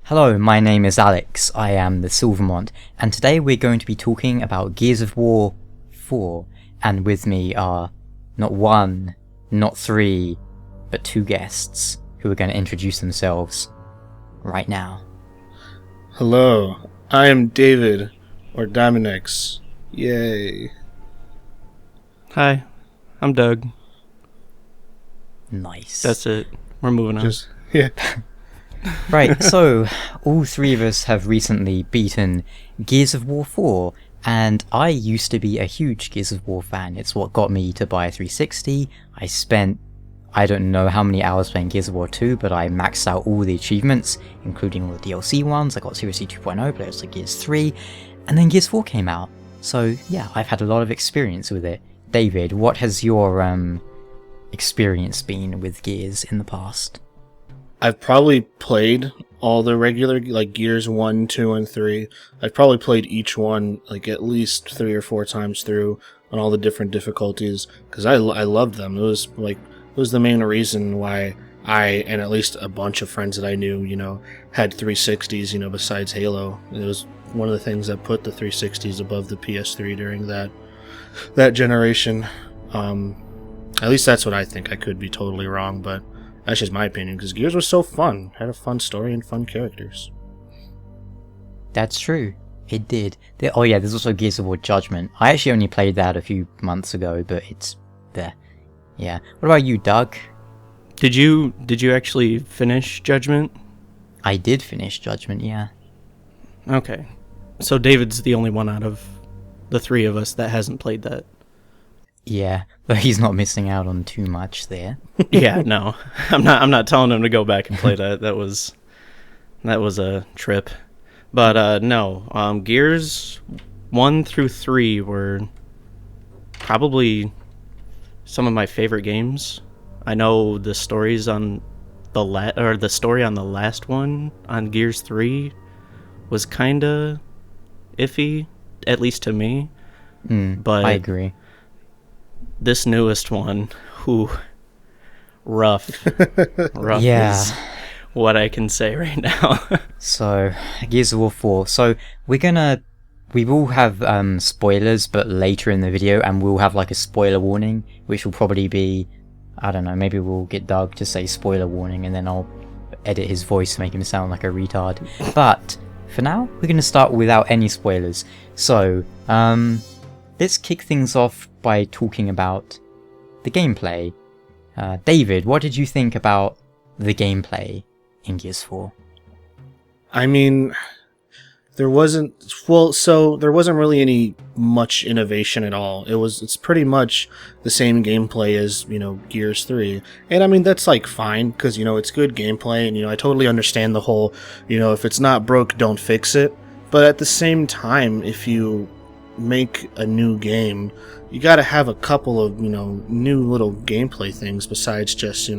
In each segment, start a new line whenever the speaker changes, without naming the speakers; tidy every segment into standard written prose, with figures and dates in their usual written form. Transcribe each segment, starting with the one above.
Hello, my name is Alex, I am the Silver Mont, and today we're going to be talking about Gears of War 4, and with me are not one, not three, but two guests who are going to introduce themselves right now.
Hello, I am David, or Dominex. Yay.
Hi, I'm Doug.
Nice.
That's it. We're moving on.
Yeah.
Right, so all three of us have recently beaten Gears of War 4, and I used to be a huge Gears of War fan. It's what got me to buy a 360. I spent, I don't know how many hours playing Gears of War 2, but I maxed out all the achievements, including all the DLC ones. I got Seriously 2.0, but it was like Gears 3, and then Gears 4 came out. So yeah, I've had a lot of experience with it. David, what has your experience been with Gears in the past?
I've probably played all the regular, like, Gears 1, 2, and 3. I've probably played each one, like, at least 3 or 4 times through on all the different difficulties, because I loved them. It was the main reason why I, and at least a bunch of friends that I knew, had 360s, besides Halo. It was one of the things that put the 360s above the PS3 during that generation. At least that's what I think. I could be totally wrong, but that's just my opinion, because Gears was so fun. Had a fun story and fun characters.
That's true. It did. Oh yeah, there's also Gears of War Judgment. I actually only played that a few months ago, but it's there. Yeah. What about you, Doug?
Did you actually finish Judgment?
I did finish Judgment, yeah.
Okay. So David's the only one out of the three of us that hasn't played that.
Yeah, but he's not missing out on too much there.
Yeah, no. I'm not telling him to go back and play that. That was a trip. But no, Gears 1 through 3 were probably some of my favorite games. I know the stories on the story on the last one on Gears 3 was kind of iffy, at least to me. But
I agree.
This newest one, rough
Yeah.
is what I can say right now.
So, Gears of War 4. So, we will have spoilers, but later in the video, and we'll have like a spoiler warning, which will probably be, I don't know, maybe we'll get Doug to say spoiler warning, and then I'll edit his voice to make him sound like a retard. But, for now, we're going to start without any spoilers. So, let's kick things off by talking about the gameplay. David, what did you think about the gameplay in Gears 4?
I mean, there wasn't really any much innovation at all. It's pretty much the same gameplay as, Gears 3. And I mean, that's like fine, because, it's good gameplay, and, I totally understand the whole, if it's not broke, don't fix it. But at the same time, if you make a new game, you gotta have a couple of, new little gameplay things besides just,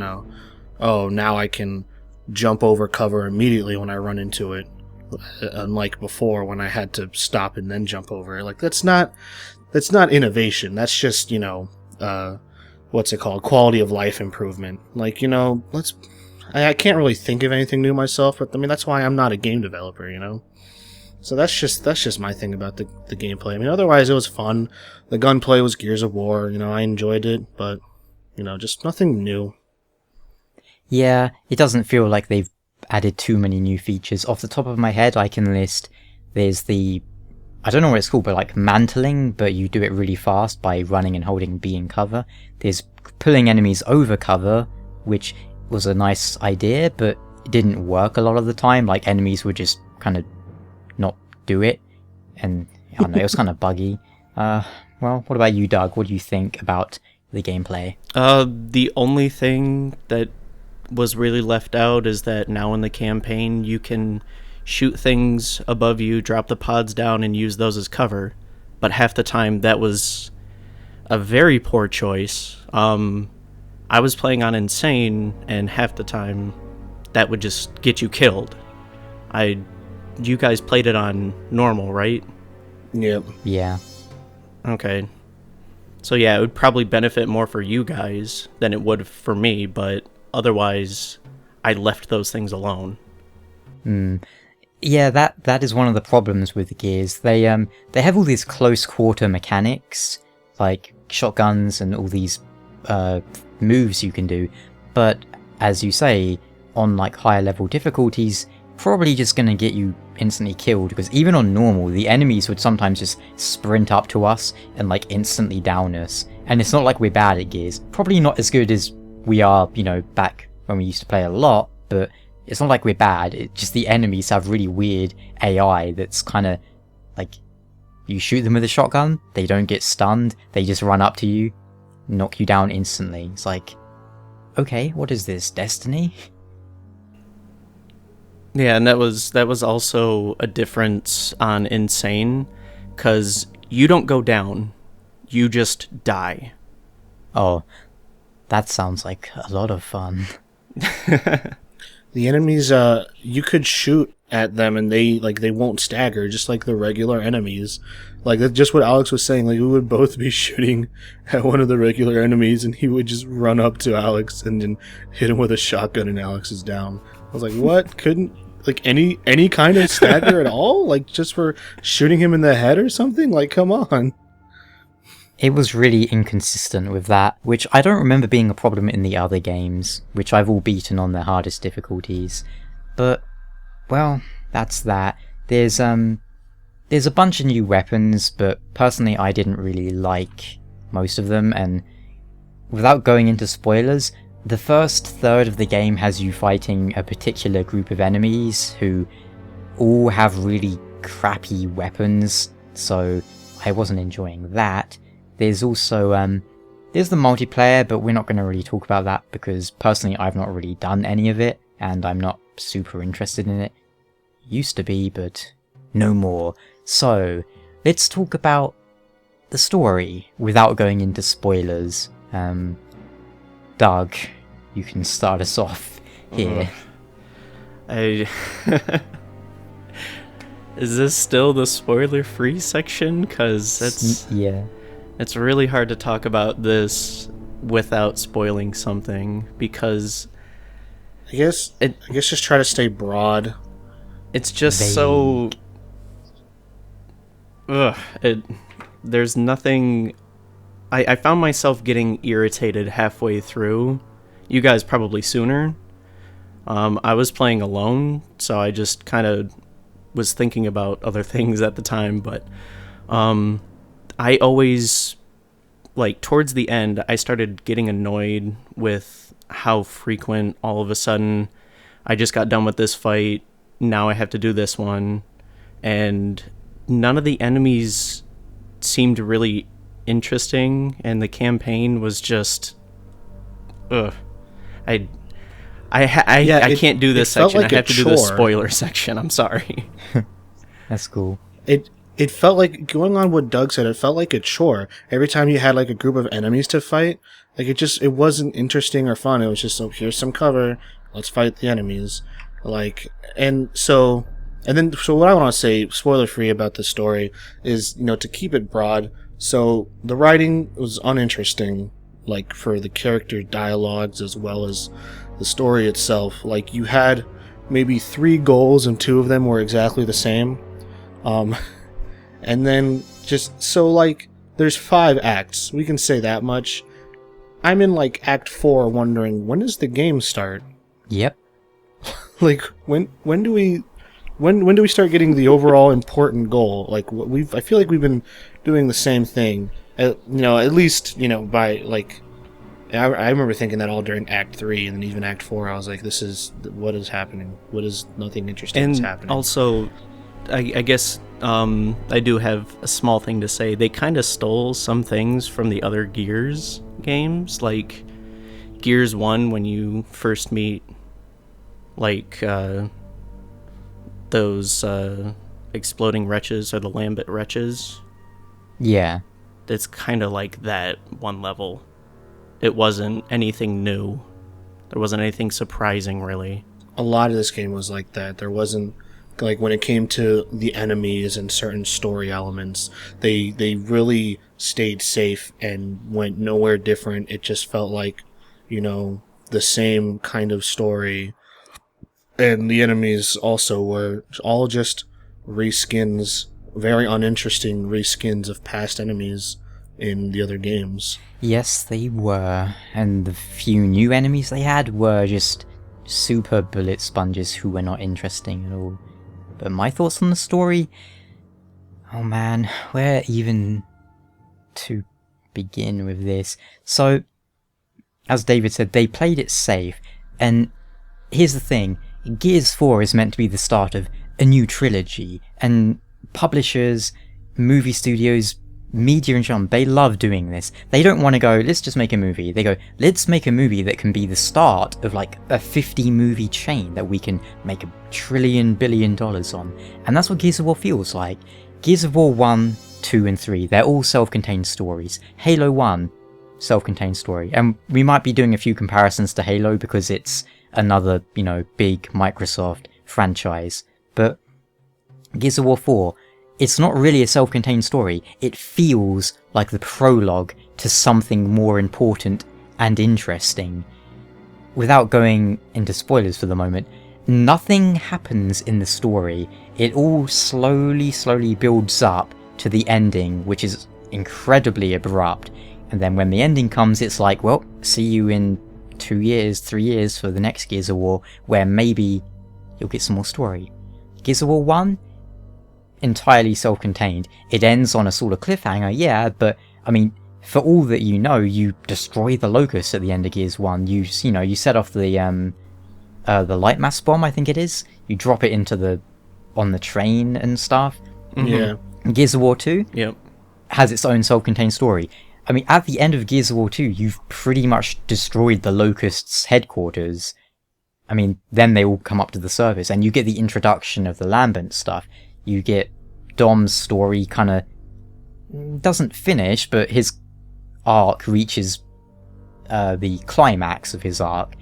oh, now I can jump over cover immediately when I run into it, unlike before when I had to stop and then jump over it. Like, that's not innovation. That's just, what's it called? Quality of life improvement. Like, I can't really think of anything new myself, but I mean, that's why I'm not a game developer, So that's just my thing about the gameplay. I mean, otherwise it was fun. The gunplay was Gears of War. I enjoyed it, but just nothing new.
Yeah, it doesn't feel like they've added too many new features. Off the top of my head, I can list, there's I don't know what it's called, but like mantling, but you do it really fast by running and holding B in cover. There's pulling enemies over cover, which was a nice idea, but it didn't work a lot of the time. Like, enemies would just kind of not do it, and I don't know, it was kind of buggy. Well, what about you, Doug? What do you think about the gameplay?
The only thing that was really left out is that now in the campaign you can shoot things above you, drop the pods down, and use those as cover. But half the time that was a very poor choice. I was playing on Insane, and half the time that would just get you killed. You guys played it on normal, right?
Yep.
Yeah.
Okay. So yeah, it would probably benefit more for you guys than it would for me, but otherwise, I left those things alone.
Yeah, that is one of the problems with the Gears. They have all these close quarter mechanics, like shotguns and all these moves you can do, but as you say, on like higher level difficulties, probably just gonna get you instantly killed, because even on normal, the enemies would sometimes just sprint up to us and like instantly down us. And it's not like we're bad at Gears. Probably not as good as we are, back when we used to play a lot, but it's not like we're bad. It's just the enemies have really weird AI that's kind of like, you shoot them with a shotgun, they don't get stunned, they just run up to you, knock you down instantly. It's like, okay, what is this, Destiny?
Yeah, and that was also a difference on Insane, because you don't go down, you just die.
Oh, that sounds like a lot of fun.
The enemies, you could shoot at them and they won't stagger, just like the regular enemies. Like, that's just what Alex was saying. Like, we would both be shooting at one of the regular enemies and he would just run up to Alex and then hit him with a shotgun and Alex is down. I was like, what? Couldn't, like, any kind of stagger at all? Like, just for shooting him in the head or something? Like, come on.
It was really inconsistent with that, which I don't remember being a problem in the other games, which I've all beaten on their hardest difficulties. But, well, that's that. There's a bunch of new weapons, but personally I didn't really like most of them, and without going into spoilers, the first third of the game has you fighting a particular group of enemies who all have really crappy weapons, so I wasn't enjoying that. There's also, there's the multiplayer, but we're not going to really talk about that because personally I've not really done any of it, and I'm not super interested in it. Used to be, but no more. So, let's talk about the story without going into spoilers. Doug, you can start us off here.
Is this still the spoiler-free section? Because that's...
Yeah.
It's really hard to talk about this without spoiling something, because
I guess just try to stay broad.
It's just so... There's nothing... I found myself getting irritated halfway through. You guys probably sooner. I was playing alone, so I just kind of was thinking about other things at the time, but... I always, like, towards the end, I started getting annoyed with how frequent all of a sudden I just got done with this fight, now I have to do this one, and none of the enemies seemed really interesting, and the campaign was just, I can't do this section,
like
I have to do the spoiler section, I'm sorry.
That's cool.
It felt like, going on what Doug said, it felt like a chore. Every time you had like a group of enemies to fight, like it wasn't interesting or fun. It was just, oh, here's some cover, let's fight the enemies. Like, so what I want to say, spoiler free, about the story is, to keep it broad. So the writing was uninteresting, like for the character dialogues as well as the story itself. Like, you had maybe 3 goals and 2 of them were exactly the same. And then just, so like, there's 5 acts. We can say that much. I'm in like Act 4 wondering, when does the game start?
Yep.
Like, when do we start getting the overall important goal? Like, I feel like we've been doing the same thing. At least, by like, I remember thinking that all during Act 3 and then even Act 4. I was like, what is happening? What is, nothing interesting is happening.
And also, I guess I do have a small thing to say. They kind of stole some things from the other Gears games, like Gears 1, when you first meet like those exploding wretches, or the Lambent wretches.
Yeah.
It's kind of like that one level. It wasn't anything new. There wasn't anything surprising, really.
A lot of this game was like that. There wasn't, like, when it came to the enemies and certain story elements, they really stayed safe and went nowhere different. It just felt like, the same kind of story And the enemies also were all just reskins, very uninteresting reskins of past enemies in the other games.
Yes, they were. And the few new enemies they had were just super bullet sponges who were not interesting at all. But my thoughts on the story? Oh man, where even to begin with this? So, as David said, they played it safe. And here's the thing, Gears 4 is meant to be the start of a new trilogy, and publishers, movie studios, media in general, they love doing this. They don't want to go, let's just make a movie. They go, let's make a movie that can be the start of like a 50 movie chain that we can make $1 trillion billion on. And that's what Gears of War feels like. Gears of War 1, 2 and 3, they're all self-contained stories. Halo 1, self-contained story. And we might be doing a few comparisons to Halo because it's another, big Microsoft franchise. But Gears of War 4, it's not really a self-contained story. It feels like the prologue to something more important and interesting. Without going into spoilers for the moment, nothing happens in the story. It all slowly builds up to the ending, which is incredibly abrupt. And then when the ending comes, it's like, well, see you in 2 years, 3 years for the next Gears of War, where maybe you'll get some more story. Gears of War 1, entirely self-contained. It ends on a sort of cliffhanger, yeah, but, I mean, for all that you destroy the Locust at the end of Gears 1. You set off the light mass bomb, I think it is. You drop it on the train and stuff.
Yeah.
Gears of War 2
Yep.
has its own self-contained story. I mean, at the end of Gears of War 2, you've pretty much destroyed the Locust's headquarters. I mean, then they all come up to the surface, and you get the introduction of the Lambent stuff. You get Dom's story kind of doesn't finish, but his arc reaches the climax of his arc.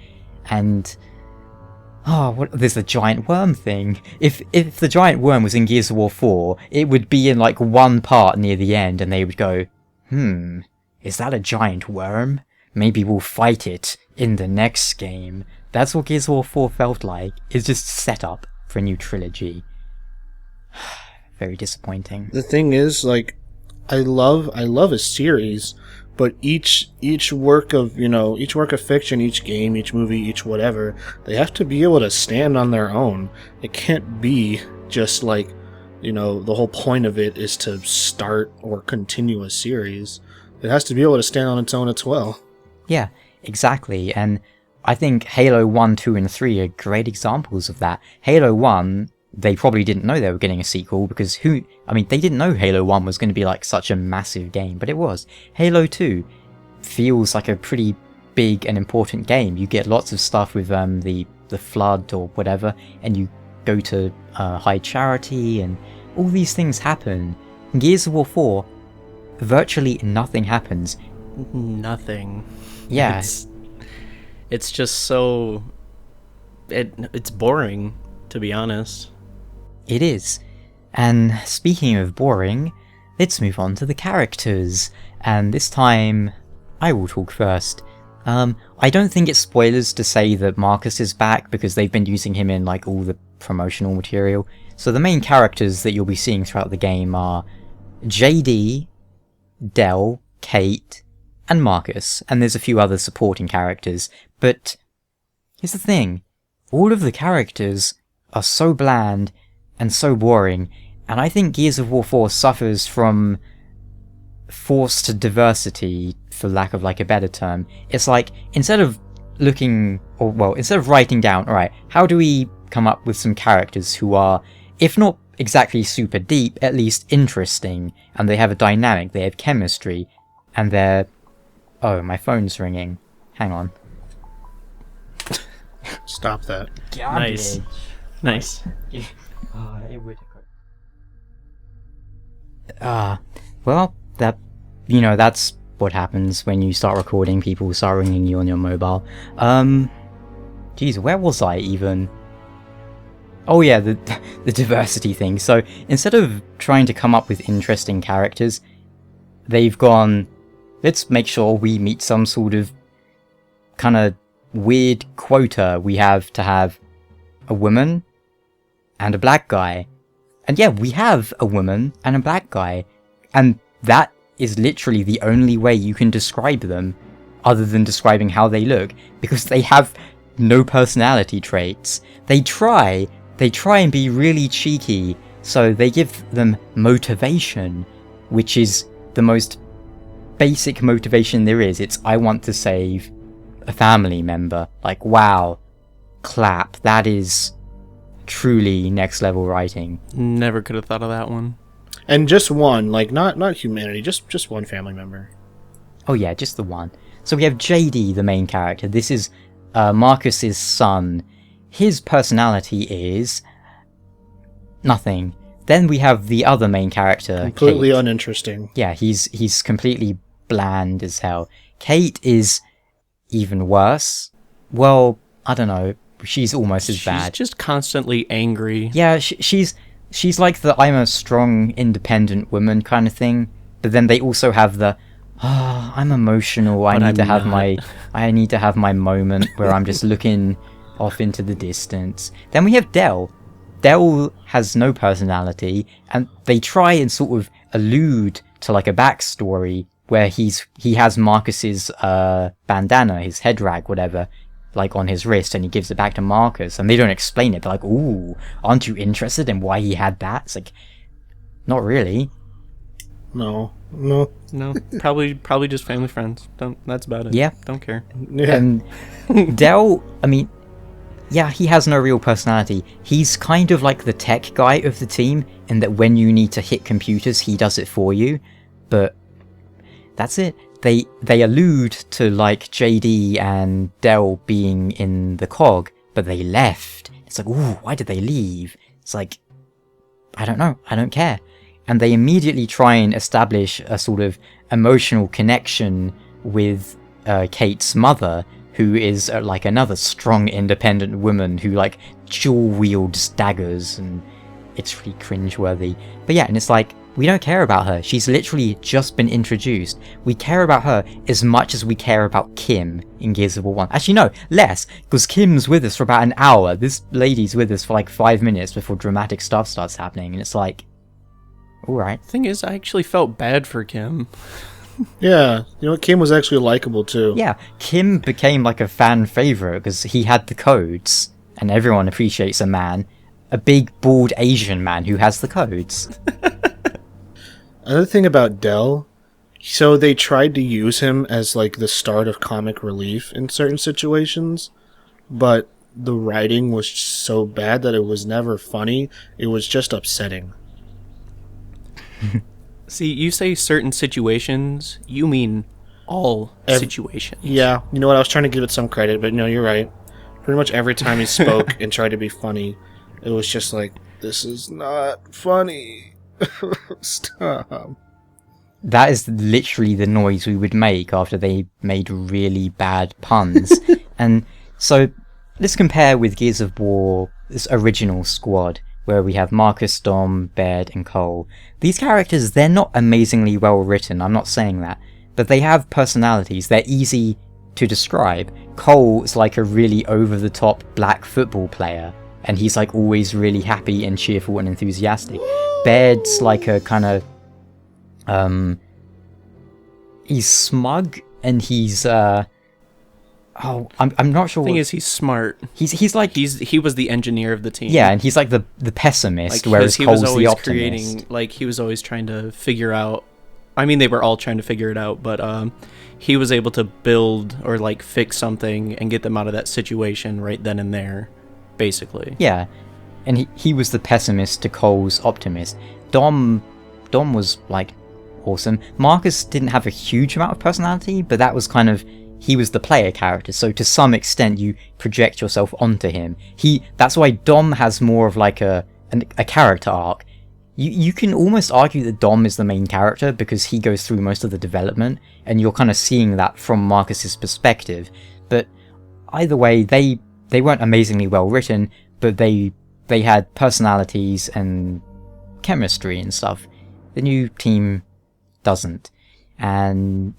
And there's the giant worm thing. If the giant worm was in Gears of War 4, it would be in like one part near the end, and they would go, is that a giant worm? Maybe we'll fight it in the next game. That's what Gears of War 4 felt like. It's just set up for a new trilogy. Very disappointing.
The thing is, like, I love a series, but each work of fiction, each game, each movie, each whatever, they have to be able to stand on their own. It can't be just like, the whole point of it is to start or continue a series. It has to be able to stand on its own as well.
Yeah, exactly. And I think Halo 1, 2, and 3 are great examples of that. Halo 1, they probably didn't know they were getting a sequel because they didn't know Halo 1 was going to be like such a massive game, but it was. Halo 2 feels like a pretty big and important game. You get lots of stuff with the Flood or whatever, and you go to High Charity, and all these things happen. In Gears of War 4, virtually nothing happens.
Nothing.
Yeah.
It's just so... It's boring, to be honest.
It is. And speaking of boring, let's move on to the characters. And this time, I will talk first. I don't think it's spoilers to say that Marcus is back, because they've been using him in like all the promotional material. So the main characters that you'll be seeing throughout the game are JD, Del, Kate, and Marcus. And there's a few other supporting characters. But here's the thing. All of the characters are so bland and so boring, and I think Gears of War 4 suffers from forced diversity, for lack of like a better term. It's like, instead of writing down, alright, how do we come up with some characters who are, if not exactly super deep, at least interesting, and they have a dynamic, they have chemistry, and they're... Oh, my phone's ringing. Hang on.
Stop that.
Nice. Nice.
Well, that's what happens when you start recording. People start ringing you on your mobile. Geez, where was I even? Oh yeah, the diversity thing. So instead of trying to come up with interesting characters, they've gone, let's make sure we meet some sort of kind of weird quota. We have to have a woman, and a black guy. And yeah, we have a woman and a black guy. And that is literally the only way you can describe them, other than describing how they look, because they have no personality traits. They try and be really cheeky, so they give them motivation, which is the most basic motivation there is. It's, I want to save a family member. Like, wow, clap, that is truly next level writing.
Never could have thought of that one.
And just one, like, not humanity, just one family member.
Oh yeah, just the one. So we have JD, the main character. This is Marcus's son. His personality is nothing. Then we have the other main character,
Completely
Kate.
uninteresting.
Yeah, he's completely bland as hell. Kate is even worse. Well, I don't know. She's almost as bad.
She's just constantly angry.
Yeah, she's like the I'm a strong, independent woman kind of thing. But then they also have the I'm emotional. I need to have my moment where I'm just looking off into the distance. Then we have Dell. Dell has no personality, and they try and sort of allude to like a backstory where he has Marcus's bandana, his head rag, whatever, like on his wrist, and he gives it back to Marcus, and they don't explain it. They're like, "Ooh, aren't you interested in why he had that?" It's like, not really.
No.
Probably just family friends. That's about it.
Yeah.
Don't care.
Yeah.
And Dell, I mean, yeah, he has no real personality. He's kind of like the tech guy of the team, in that when you need to hit computers, he does it for you. But that's it. They allude to like JD and Dell being in the cog, but they left. It's like, ooh, why did they leave? It's like, I don't know. I don't care. And they immediately try and establish a sort of emotional connection with Kate's mother, who is like another strong, independent woman who like dual wields daggers, and it's really cringeworthy. But yeah, and it's like, we don't care about her. She's literally just been introduced. We care about her as much as we care about Kim in Gears of War 1. Actually, no, less, because Kim's with us for about an hour. This lady's with us for like 5 minutes before dramatic stuff starts happening, and it's like, alright.
Thing is, I actually felt bad for Kim.
Yeah, you know what? Kim was actually likable too.
Yeah, Kim became like a fan favorite because he had the codes, and everyone appreciates a big, bald Asian man who has the codes.
Another thing about Dell, so they tried to use him as like the start of comic relief in certain situations, but the writing was so bad that it was never funny. It was just upsetting.
See, you say certain situations, you mean all situations.
Yeah, you know what? I was trying to give it some credit, but no, you're right. Pretty much every time he spoke and tried to be funny, it was just like, this is not funny. Stop.
That is literally the noise we would make after they made really bad puns. And so let's compare with Gears of War, this original squad, where we have Marcus, Dom, Baird, and Cole. These characters, they're not amazingly well written, I'm not saying that, but they have personalities, they're easy to describe. Cole is like a really over-the-top black football player, and he's like always really happy and cheerful and enthusiastic. Baird's like a kind of, he's smug, and he's, I'm not sure.
The thing is, he's smart.
He's like
he was the engineer of the team.
Yeah, and he's like the pessimist, whereas
he
Cole's
was always
the optimist.
creating, like he was always trying to figure out. I mean, they were all trying to figure it out, but he was able to build or like fix something and get them out of that situation right then and there, basically.
Yeah, and he was the pessimist to Cole's optimist. Dom was like awesome. Marcus didn't have a huge amount of personality, but that was kind of, he was the player character, so to some extent you project yourself onto him. That's why Dom has more of like a character arc. You can almost argue that Dom is the main character because he goes through most of the development, and you're kind of seeing that from Marcus's perspective. But either way, they weren't amazingly well written, but they had personalities and chemistry and stuff. The new team doesn't. And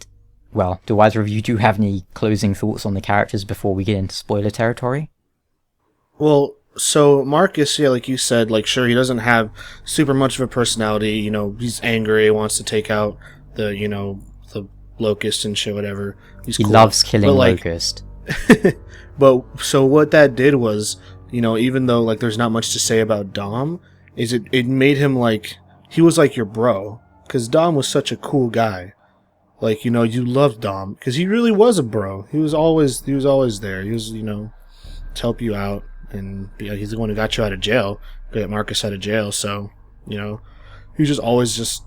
well, do either of you have any closing thoughts on the characters before we get into spoiler territory?
Well, So Marcus, yeah, like you said, like sure he doesn't have super much of a personality. You know, he's angry, wants to take out the the locust and shit, whatever. He's
He
cool.
loves killing
But, like,
Locust.
But so what that did was, even though like there's not much to say about Dom, is it made him like he was like your bro, because Dom was such a cool guy. Like you loved Dom because he really was a bro. He was always there. He was to help you out, and he's the one who got you out of jail, got Marcus out of jail. So he was just always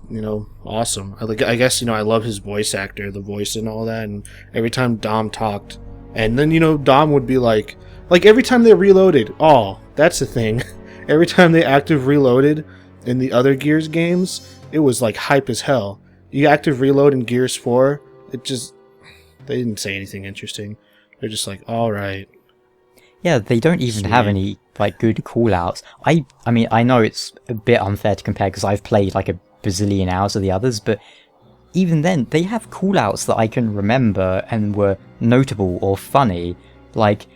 awesome. I guess I love his voice actor, the voice and all that, and every time Dom talked. And then, Dom would be like every time they reloaded, oh, that's the thing. Every time they active reloaded in the other Gears games, it was like hype as hell. You active reload in Gears 4, they didn't say anything interesting. They're just like, alright.
Yeah, they don't even have any like good callouts. I mean, I know it's a bit unfair to compare because I've played like a bazillion hours of the others, but even then, they have callouts that I can remember and were notable or funny. Like,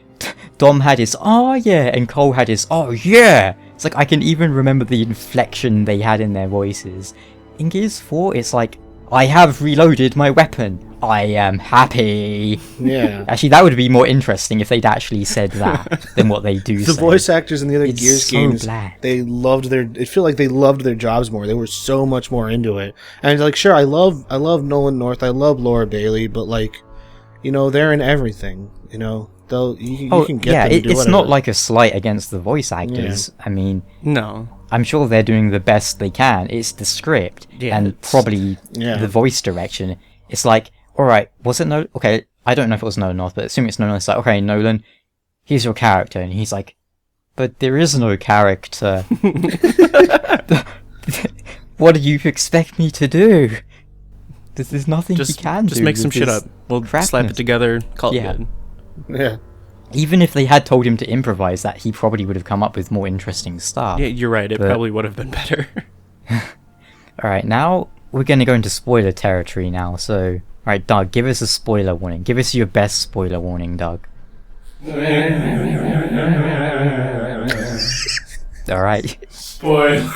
Dom had his "oh yeah" and Cole had his "oh yeah." It's like I can even remember the inflection they had in their voices. In Gears 4, it's like, I have reloaded my weapon. I am happy.
Yeah.
Actually, that would be more interesting if they'd actually said that than what they do
The
say.
voice actors in the other Gears
so
games,
bland.
I feel like they loved their jobs more. They were so much more into it. And like, sure, I love Nolan North, I love Laura Bailey, but like, they're in everything. They'll you can get them to do
it's
whatever.
not like a slight against the voice actors. I mean,
No.
I'm sure they're doing the best they can. It's the script and probably the voice direction. It's like, alright, was it no? Okay, I don't know if it was Nolan North, but assuming it's Nolan, it's like, okay, Nolan, here's your character. And he's like, but there is no character. What do you expect me to do? There's nothing he can do.
Just make some
with
shit
his
up. We'll
crapness.
slap it together, call it good.
Yeah.
Even if they had told him to improvise that, he probably would have come up with more interesting stuff.
Yeah, you're right. It probably would have been better.
Alright, now we're going to go into spoiler territory now. So, alright, Doug, give us a spoiler warning. Give us your best spoiler warning, Doug. Alright.
Spoiler.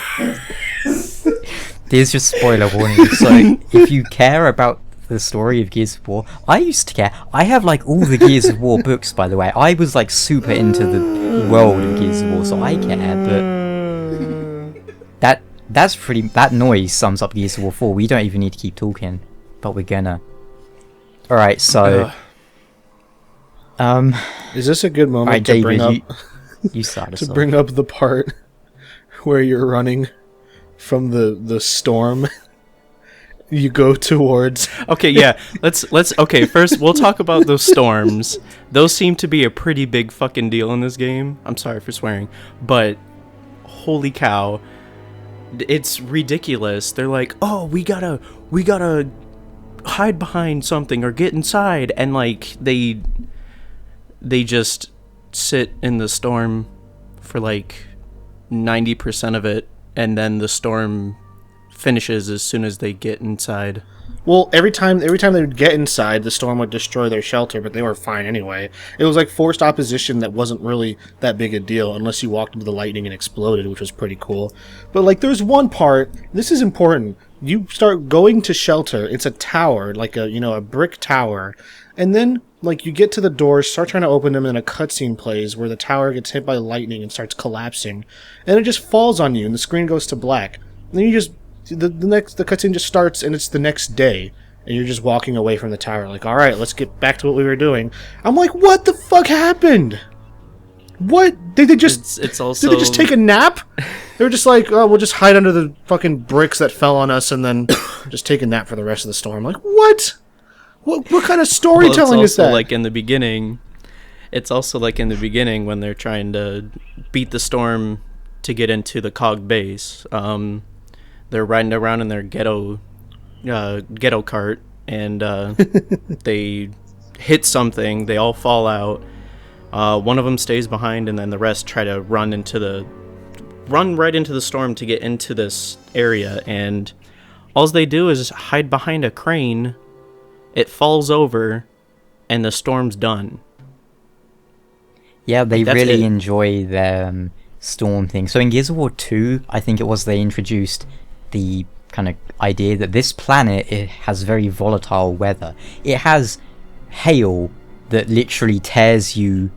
There's your spoiler warning. So, if you care about the story of Gears of War, I used to care. I have like all the Gears of War books, by the way. I was like super into the world of Gears of War, so I care, but that noise sums up Gears of War 4. We don't even need to keep talking, but we're gonna. Alright, so
Is this a good moment
alright,
to
David,
bring up
you start us
to
off.
bring up the part where you're running from the storm? You go towards.
Okay, yeah. Let's okay, first we'll talk about those storms. Those seem to be a pretty big fucking deal in this game. I'm sorry for swearing, but holy cow. It's ridiculous. They're like, "Oh, we got to hide behind something or get inside." And like they just sit in the storm for like 90% of it, and then the storm finishes as soon as they get inside.
Well, every time they would get inside, the storm would destroy their shelter, but they were fine anyway. It was like forced opposition that wasn't really that big a deal unless you walked into the lightning and exploded, which was pretty cool. But like, there's one part. This is important. You start going to shelter. It's a tower, like a brick tower, and then like you get to the doors, start trying to open them, and a cutscene plays where the tower gets hit by lightning and starts collapsing, and it just falls on you, and the screen goes to black. And then you just the cutscene just starts, and it's the next day, and you're just walking away from the tower, like, all right, let's get back to what we were doing. I'm like, what the fuck happened? What did they just?
It's also.
Did they just take a nap? They were just like, oh, we'll just hide under the fucking bricks that fell on us, and then just take a nap for the rest of the storm. Like, what? What kind of storytelling is that?
Like in the beginning, it's also like in the beginning when they're trying to beat the storm to get into the cog base. They're riding around in their ghetto cart, and they hit something. They all fall out. One of them stays behind, and then the rest try to run right into the storm to get into this area. And all they do is hide behind a crane. It falls over, and the storm's done.
Yeah, they
That's
really
it.
enjoy their storm thing. So in Gears of War 2, I think it was, they introduced the kind of idea that this planet, it has very volatile weather. It has hail that literally tears you,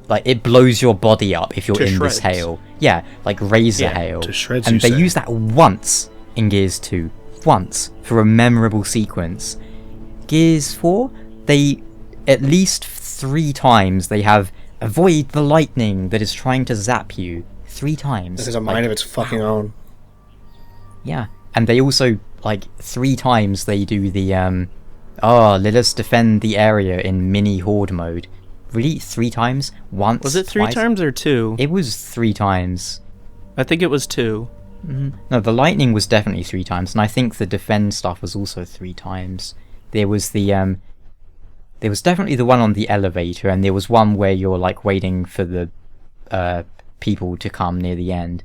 like it blows your body up if you're
To
in this
shreds.
hail. Yeah, like razor
Yeah,
hail.
to shreds,
And
you
they
say.
use that once in Gears 2. Once. For a memorable sequence. Gears 4, they at least 3 times they have avoid the lightning that is trying to zap you. 3 times.
This is a mind
Like,
of its fucking own.
yeah. And they also, like, 3 times they do the, let us defend the area in mini horde mode. Really? 3 times? Once?
Was it 3
twice?
times or 2?
It was 3 times.
I think it was 2.
No, the lightning was definitely 3 times, and I think the defend stuff was also 3 times. There was the, there was definitely the one on the elevator, and there was one where you're, like, waiting for the, people to come near the end.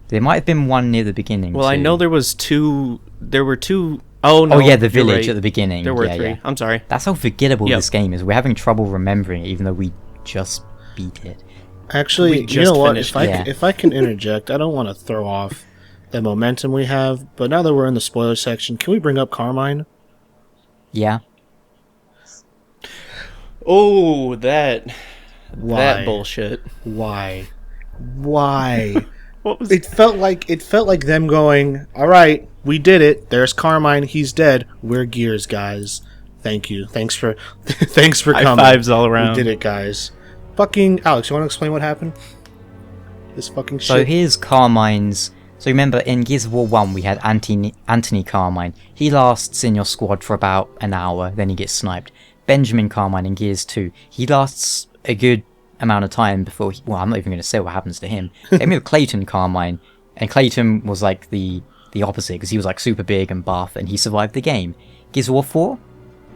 There might have been one near the beginning,
Well, I
too.
know there was 2. There were 2. Oh no!
Oh yeah, the
you're
village
right.
at the beginning.
There were
yeah,
3.
Yeah.
I'm sorry.
That's how forgettable
Yep.
this game is. We're having trouble remembering it, even though we just beat it.
Actually,
We
you
just
know what?
finished
If I can interject, I don't want to throw off the momentum we have, but now that we're in the spoiler section, can we bring up Carmine?
Yeah.
Oh, that
Why?
bullshit.
Why? Why?
What was
It felt like them going, "All right, we did it. There's Carmine. He's dead. We're Gears, guys. Thank you. Thanks for
high
coming.
fives all around?
We did it, guys." Fucking Alex, you want to explain what happened? This fucking
So
shit.
here's Carmine's. So remember, in Gears of War 1, we had Anthony Carmine. He lasts in your squad for about an hour, then he gets sniped. Benjamin Carmine in Gears 2. He lasts a good amount of time before well, I'm not even going to say what happens to him. Then we have Clayton Carmine, and Clayton was like the opposite, because he was like super big and buff, and he survived the game. Gears of War 4?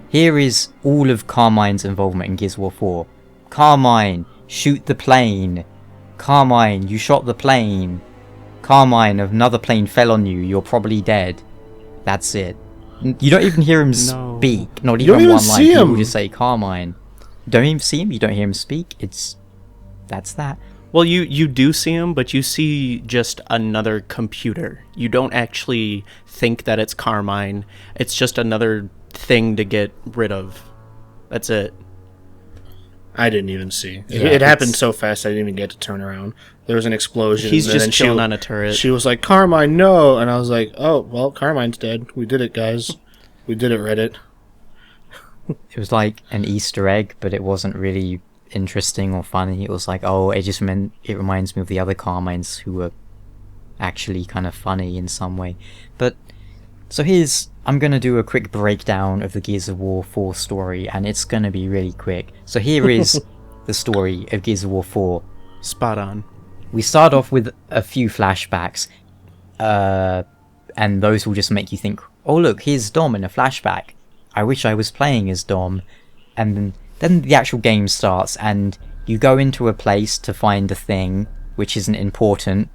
Here is all of Carmine's involvement in Gears of War 4. Carmine, shoot the plane. Carmine, you shot the plane. Carmine, another plane fell on you, you're probably dead. That's it. You don't even hear him
No.
speak, not
You
even
don't even
one line.
see
People
him.
just say Carmine. Don't even see him, you don't hear him speak. That's that.
Well, you do see him, but you see just another computer. You don't actually think that it's Carmine. It's just another thing to get rid of. That's it.
I didn't even see.
Yeah,
It happened
it's-
so fast I didn't even get to turn around. There was an explosion.
He's
and
just
then
chilling on a turret.
She was like, "Carmine, no!" And I was like, "Oh, well, Carmine's dead. We did it, guys. We did it, Reddit."
It was like an Easter egg, but it wasn't really interesting or funny. It was like, oh, it just meant it reminds me of the other Carmines who were actually kind of funny in some way. But so I'm gonna do a quick breakdown of the Gears of War 4 story, and it's gonna be really quick. So here is the story of Gears of War 4.
Spot on.
We start off with a few flashbacks, and those will just make you think, oh look, here's Dom in a flashback. I wish I was playing as Dom. And then the actual game starts, and you go into a place to find a thing which isn't important.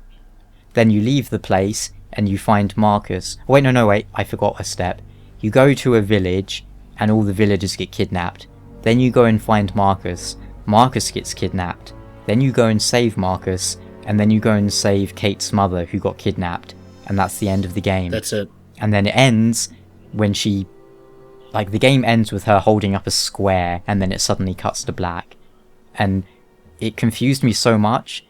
Then you leave the place, and you find Marcus. Oh, wait, I forgot a step. You go to a village, and all the villagers get kidnapped. Then you go and find Marcus. Marcus gets kidnapped. Then you go and save Marcus, and then you go and save Kate's mother, who got kidnapped. And that's the end of the game.
That's it.
And then it ends when she... Like, the game ends with her holding up a square, and then it suddenly cuts to black. And it confused me so much,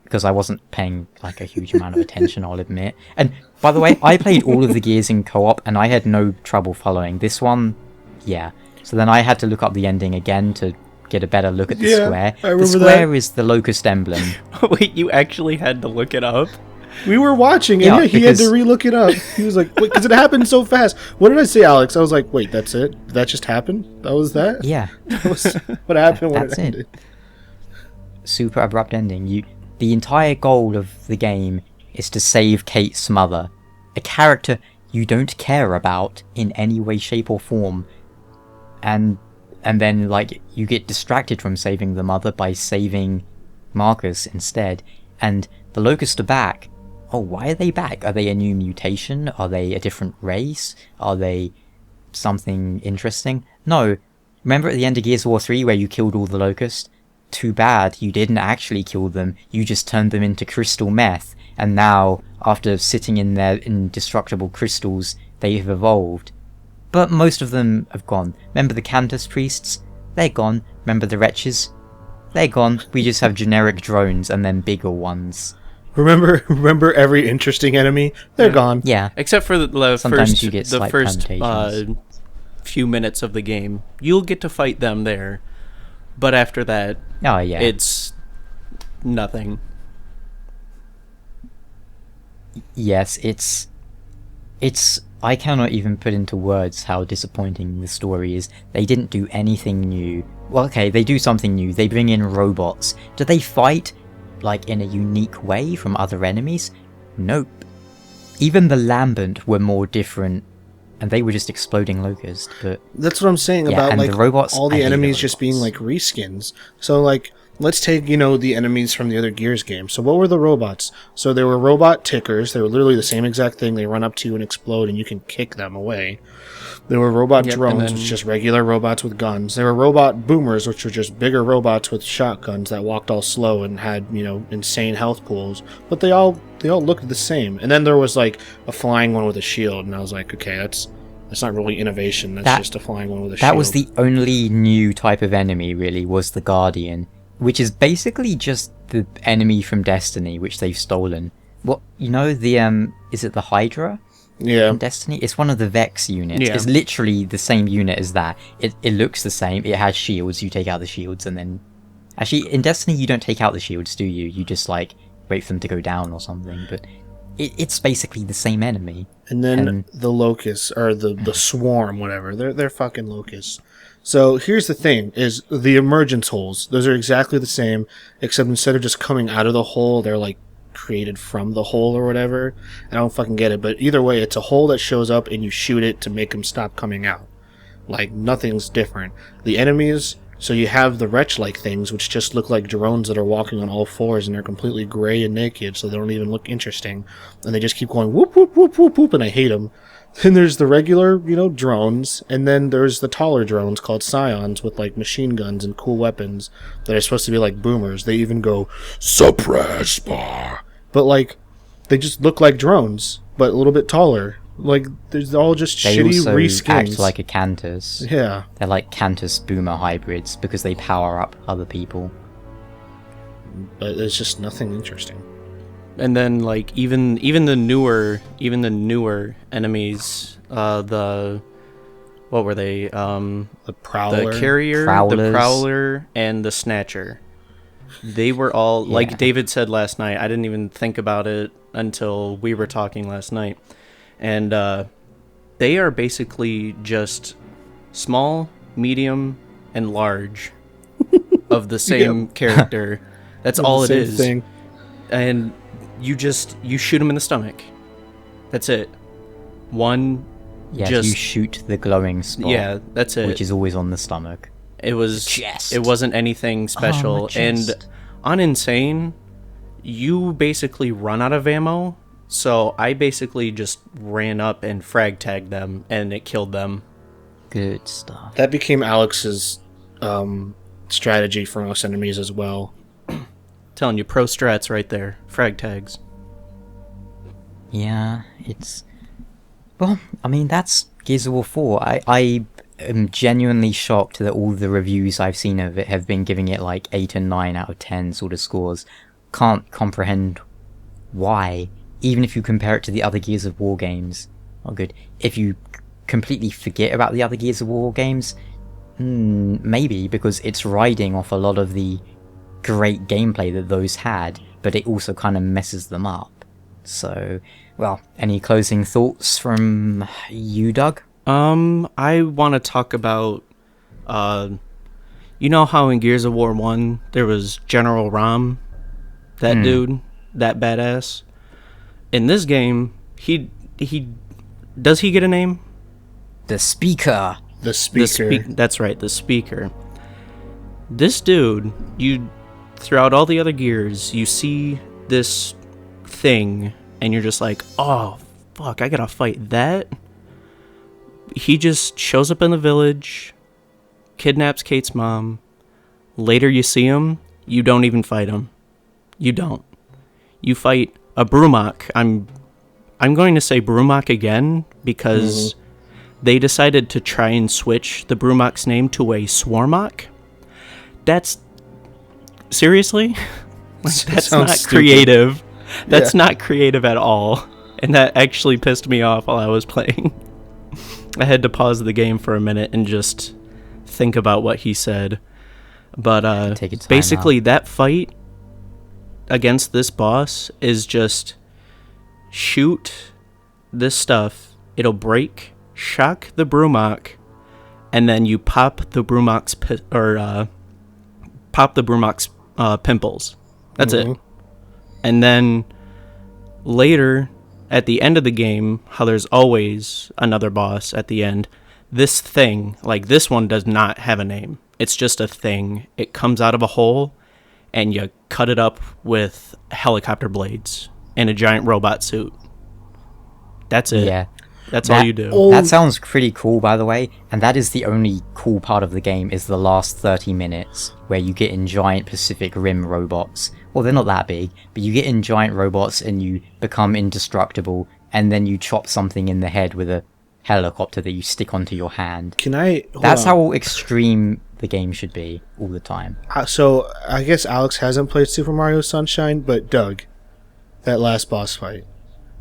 because I wasn't paying, like, a huge amount of attention, I'll admit. And, by the way, I played all of the Gears in co-op, and I had no trouble following. This one, yeah. So then I had to look up the ending again to get a better look at the
Yeah,
square.
I remember
The square is the locust emblem.
Wait, you actually had to look it up?
We were watching, and
Yeah,
he had to
because-
re-look it up. He was like, "Wait," because it happened so fast. What did I say, Alex? I was like, "Wait, that's it? That just happened? That was that?
Yeah.
That was what happened when
That's
it
it.
ended."
Super abrupt ending. The entire goal of the game is to save Kate's mother, a character you don't care about in any way, shape, or form, and then like you get distracted from saving the mother by saving Marcus instead, and the Locusts are back. Oh, why are they back? Are they a new mutation? Are they a different race? Are they something interesting? No. Remember at the end of Gears of War 3 where you killed all the Locusts? too bad, you didn't actually kill them, you just turned them into crystal meth, and now, after sitting in their indestructible crystals, they've evolved. But most of them have gone. Remember the Cantus priests? They're gone. Remember the wretches? They're gone. We just have generic drones and then bigger ones.
Remember every interesting enemy? They're gone.
Yeah.
Except for the
Sometimes
first,
you get
the
slight
first
permutations.
few minutes of the game. You'll get to fight them there. But after that,
Oh, yeah.
it's nothing.
Yes, it's I cannot even put into words how disappointing the story is. They didn't do anything new. Well, okay, they do something new. They bring in robots. Do they fight, like, in a unique way from other enemies? Nope. Even the Lambent were more different, and they were just exploding locusts, but...
That's what I'm saying
Yeah,
about,
and
like,
the robots,
all
I
the
hate
enemies
the
just being,
robots.
like, reskins. So, like, let's take, the enemies from the other Gears game. So what were the robots? So there were robot tickers. They were literally the same exact thing. They run up to you and explode, and you can kick them away. There were robot
Yep,
drones,
and then-
which are just regular robots with guns. There were robot boomers, which were just bigger robots with shotguns that walked all slow and had, insane health pools. But they all looked the same. And then there was, like, a flying one with a shield, and I was like, okay, that's not really innovation. That's just a flying one with a shield.
That was the only new type of enemy, really, was the Guardian, which is basically just the enemy from Destiny, which they've stolen. What, is it the Hydra?
Yeah.
In Destiny? It's one of the Vex units.
Yeah.
It's literally the same unit as that. It looks the same. It has shields. You take out the shields and then... Actually, in Destiny, you don't take out the shields, do you? You just, like, wait for them to go down or something. But it's basically the same enemy.
And then
And-
the locusts, or the swarm, whatever. They're fucking locusts. So here's the thing, is the emergence holes. Those are exactly the same, except instead of just coming out of the hole, they're like created from the hole or whatever. I don't fucking get it, but either way, it's a hole that shows up and you shoot it to make them stop coming out. Like, nothing's different. The enemies, so you have the wretch-like things, which just look like drones that are walking on all fours, and they're completely gray and naked, so they don't even look interesting. And they just keep going whoop, whoop, whoop, whoop, whoop, and I hate them. Then there's the regular, drones, and then there's the taller drones called Scions with, like, machine guns and cool weapons that are supposed to be like boomers. They even go, suppress bar. But, like, they just look like drones, but a little bit taller. Like, they're all just
They
shitty
also
reskins.
act like a Cantus.
Yeah.
They're like Cantus Boomer hybrids because they power up other people.
But it's just nothing interesting.
And then like even the newer enemies, what were they?
The Prowler.
The Carrier, the
Prowlers.
Prowler, and the Snatcher. They were all,
Yeah.
like David said last night, I didn't even think about it until we were talking last night. And they are basically just small, medium, and large of the same character. That's all it
Same
is.
thing.
And you shoot them in the stomach. That's it. One,
Yes,
Just-
you shoot the glowing spot.
yeah, that's it.
Which is always on the stomach.
It was
chest.
It wasn't anything special.
my
And
chest.
on Insane, you basically run out of ammo. So I basically just ran up and frag tagged them, and it killed them.
Good stuff.
That became Alex's strategy for most enemies as well.
Telling you, pro strats right there. Frag tags.
Yeah, it's... Well, I mean, that's Gears of War 4. I am genuinely shocked that all the reviews I've seen of it have been giving it like 8 and 9 out of 10 sort of scores. Can't comprehend why. Even if you compare it to the other Gears of War games. Oh, good. If you completely forget about the other Gears of War games, maybe, because it's riding off a lot of the great gameplay that those had, but it also kind of messes them up. So, well, any closing thoughts from you, Doug?
I want to talk about, you know how in Gears of War 1, there was General Rom? That dude? That badass? In this game, does he get a name?
The Speaker!
The speaker.
That's right, the Speaker. This dude, throughout all the other Gears, you see this thing, and you're just like, oh, fuck, I gotta fight that? He just shows up in the village, kidnaps Kate's mom. Later you see him, You don't even fight him. You don't. You fight a Brumok. I'm going to say Brumok again because they decided to try and switch the Brumok's name to a Swarmok. That's... Seriously? That's not
stupid.
creative. That's not creative at all. And that actually pissed me off while I was playing. I had to pause the game for a minute and just think about what he said. But basically that fight against this boss is just shoot this stuff, it'll break, shock the Brumok, and then you pop the Brumok's pimples. That's it. And then later at the end of the game, how there's always another boss at the end, this thing, like this one does not have a name. It's just a thing. It comes out of a hole and you cut it up with helicopter blades and a giant robot suit. That's it.
Yeah.
That's all you do.
That sounds pretty cool, by the way, and that is the only cool part of the game is the last 30 minutes, where you get in giant Pacific Rim robots. Well, they're not that big, but you get in giant robots and you become indestructible, and then you chop something in the head with a helicopter that you stick onto your hand. That's how extreme the game should be all the time.
So, I guess Alex hasn't played Super Mario Sunshine, but Doug, that last boss fight,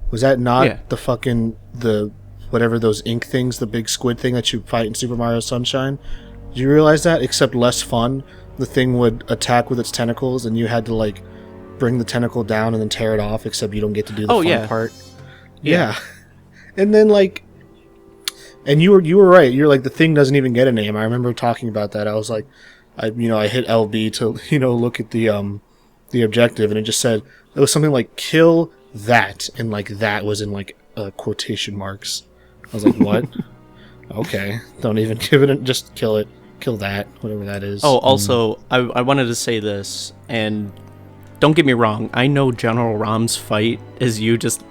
was that not the whatever those ink things, the big squid thing that you fight in Super Mario Sunshine? Did you realize that? Except less fun. The thing would attack with its tentacles, and you had to like bring the tentacle down and then tear it off. Except you don't get to do the fun part. Yeah. And then like, and you were right. You're like, the thing doesn't even get a name. I remember talking about that. I was like, I hit LB to look at the objective, and it just said it was something like kill that, and like that was in like quotation marks. I was like, what? Okay, don't even give it just kill it, kill that, whatever that is.
Oh, also, I wanted to say this, and don't get me wrong, I know General Rom's fight is you just,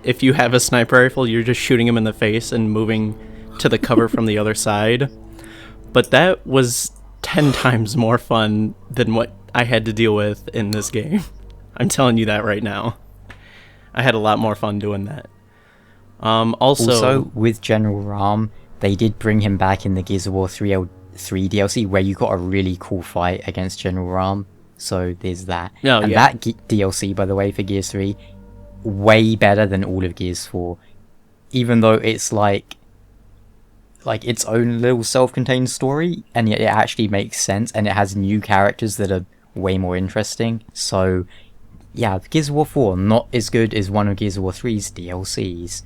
if you have a sniper rifle, you're just shooting him in the face and moving to the cover from the other side, but that was 10 times more fun than what I had to deal with in this game. I'm telling you that right now. I had a lot more fun doing that. Also,
with General Ram, they did bring him back in the Gears of War 3 DLC, where you got a really cool fight against General Ram. So there's that. That DLC, by the way, for Gears 3, way better than all of Gears 4. Even though it's like its own little self-contained story, and yet it actually makes sense, and it has new characters that are way more interesting. So yeah, Gears of War 4 not as good as one of Gears of War 3's DLCs.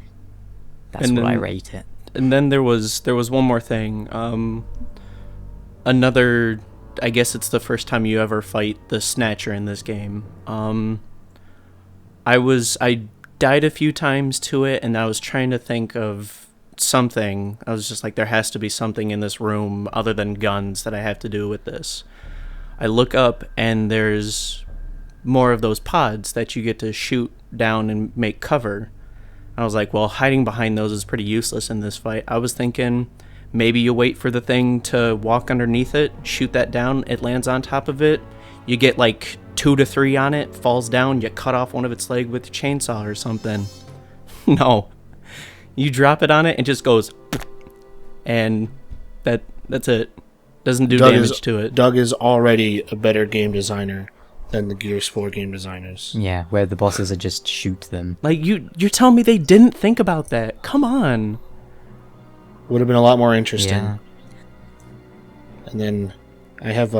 That's what I rate it.
And then there was one more thing. Another, I guess it's the first time you ever fight the Snatcher in this game. I died a few times to it, and I was trying to think of something. I was just like, there has to be something in this room other than guns that I have to do with this. I look up, and there's more of those pods that you get to shoot down and make cover. I was like, well, hiding behind those is pretty useless in this fight. I was thinking maybe you wait for the thing to walk underneath it, shoot that down, it lands on top of it, you get like 2 to 3 on it, falls down, you cut off one of its leg with a chainsaw or something. No. You drop it on it and it just goes, and that's it. Doesn't do damage to it.
Doug is already a better game designer than the Gears 4 game designers.
Yeah, where the bosses are just shoot them.
Like, you're telling me they didn't think about that? Come on.
Would have been a lot more interesting.
Yeah.
And then I have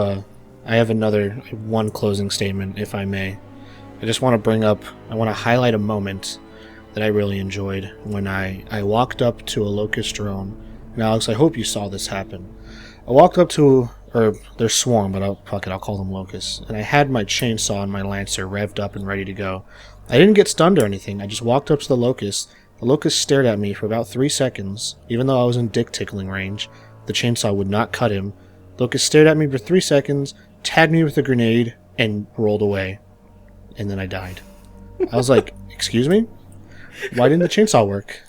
another one closing statement, if I may. I just want to highlight a moment that I really enjoyed when I walked up to a locust drone. And Alex, I hope you saw this happen. I walked up to, or they're swarm, but I'll call them locusts. And I had my chainsaw and my lancer revved up and ready to go. I didn't get stunned or anything. I just walked up to the locust. The locust stared at me for about 3 seconds. Even though I was in dick tickling range, the chainsaw would not cut him. The locust stared at me for 3 seconds, tagged me with a grenade, and rolled away. And then I died. I was like, excuse me? Why didn't the chainsaw work?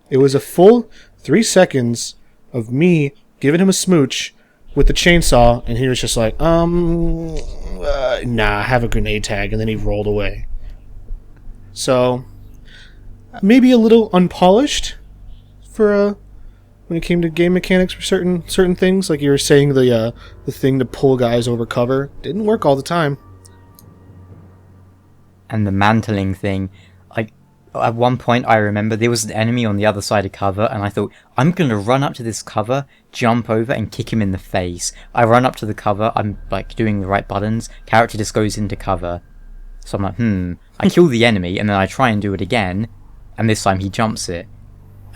It was a full 3 seconds of me giving him a smooch with the chainsaw, and he was just like, nah, I have a grenade tag, and then he rolled away. So, maybe a little unpolished for when it came to game mechanics for certain things, like you were saying, the thing to pull guys over cover didn't work all the time.
And the mantling thing, like at one point I remember there was an enemy on the other side of cover, and I thought, I'm gonna run up to this cover, jump over, and kick him in the face. I run up to the cover, I'm like doing the right buttons, character just goes into cover. So I'm like, I kill the enemy, and then I try and do it again, and this time he jumps it.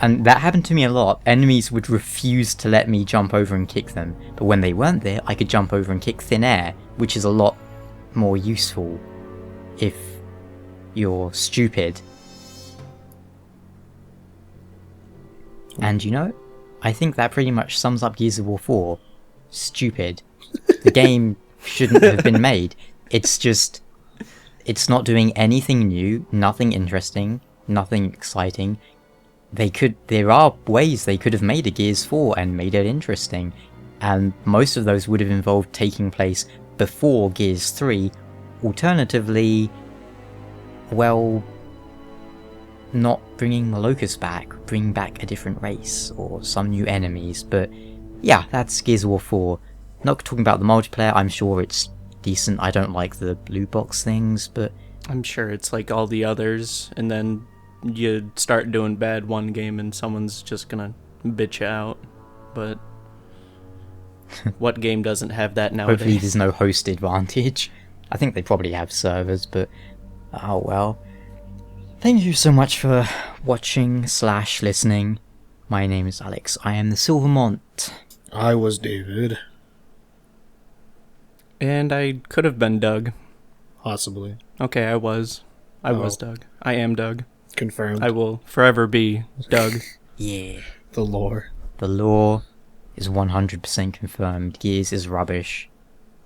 And that happened to me a lot. Enemies would refuse to let me jump over and kick them, but when they weren't there, I could jump over and kick thin air, which is a lot more useful if you're stupid. And you know, I think that pretty much sums up Gears of War 4. Stupid. The game shouldn't have been made. It's just, it's not doing anything new, nothing interesting, nothing exciting. There are ways they could have made a Gears 4 and made it interesting, and most of those would have involved taking place before Gears 3. Alternatively, well, not bringing the Locust back, bring back a different race, or some new enemies, but yeah, that's Gears of War 4. Not talking about the multiplayer, I'm sure it's decent. I don't like the loot box things, but
I'm sure it's like all the others, and then you start doing bad one game and someone's just gonna bitch you out. But what game doesn't have that nowadays?
hopefully there's no host advantage. I think they probably have servers, but oh well. Thank you so much for watching / listening. My name is Alex. I am the Silver Mont.
I was David.
And I could have been Doug.
Possibly.
Okay, I was. I was Doug. I am Doug.
Confirmed.
I will forever be Doug.
Yeah.
The lore.
The lore is 100% confirmed. Gears is rubbish.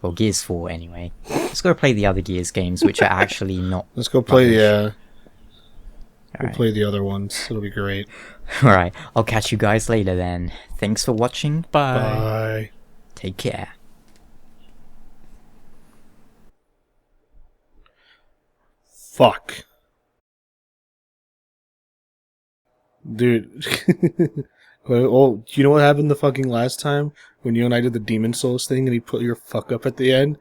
Well, Gears 4 anyway. Let's go play the other Gears games, which are actually not
Let's go play
rubbish.
We'll play the other ones. It'll be great.
Alright, I'll catch you guys later then. Thanks for watching.
Bye.
Bye.
Take care.
Fuck. Dude. Oh, you know what happened the fucking last time? When you and I did the Demon Souls thing and he put your fuck up at the end?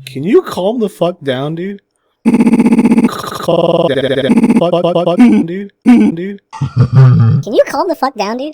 Can you calm the fuck down, dude? Calm down, dude.
Can you calm the fuck down, dude?